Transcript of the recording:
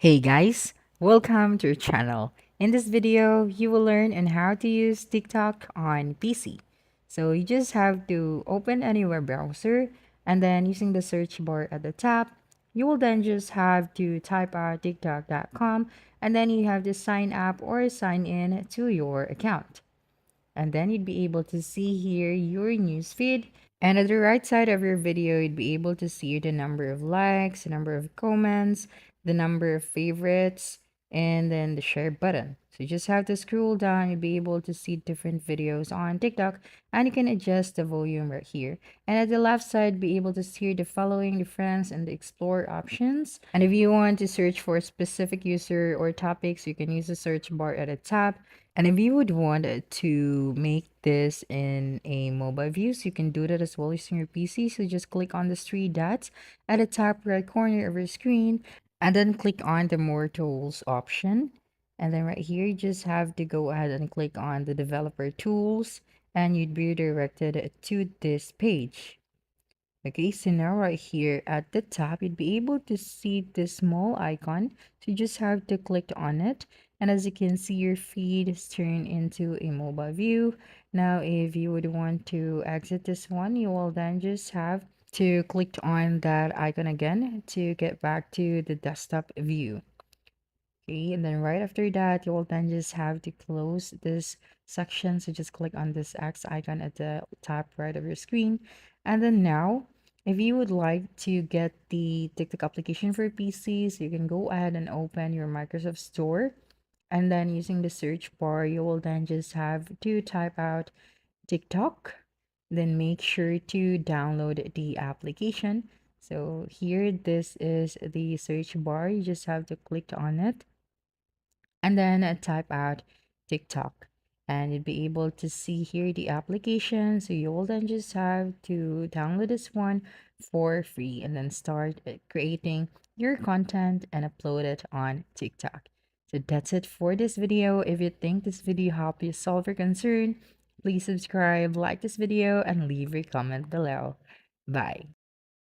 Hey guys, welcome to our channel. In this video, you will learn on how to use TikTok on PC. So you just have to open any web browser and then using the search bar at the top, you will then just have to type out tiktok.com and then you have to sign up or sign in to your account. And then you'd be able to see here your newsfeed. And at the right side of your video, you'd be able to see the number of likes, the number of comments, the number of favorites, and then the share button. So you just have to scroll down, you'll be able to see different videos on TikTok, and you can adjust the volume right here. And at the left side, be able to see the following, the friends, and the explore options. And if you want to search for a specific user or topics, you can use the search bar at the top. And if you would want to make this in a mobile view, so you can do that as well using your PC. So just click on the three dots at the top right corner of your screen and then click on the more tools option. And then right here, you just have to go ahead and click on the developer tools and you'd be redirected to this page. Okay, so now right here at the top, you'd be able to see this small icon. So you just have to click on it. And as you can see, your feed is turned into a mobile view. Now, if you would want to exit this one, you will then just have to click on that icon again to get back to the desktop view. Okay, and then right after that, you will then just have to close this section. So just click on this X icon at the top right of your screen. And then now, if you would like to get the TikTok application for PCs, you can go ahead and open your Microsoft Store. And then using the search bar, you will then just have to type out TikTok. Then make sure to download the application. So here, this is the search bar. You just have to click on it and then type out TikTok. And you'll be able to see here the application. So you'll then just have to download this one for free and then start creating your content and upload it on TikTok. So that's it for this video. If you think this video helped you solve your concern, please subscribe, like this video, and leave your comment below. Bye.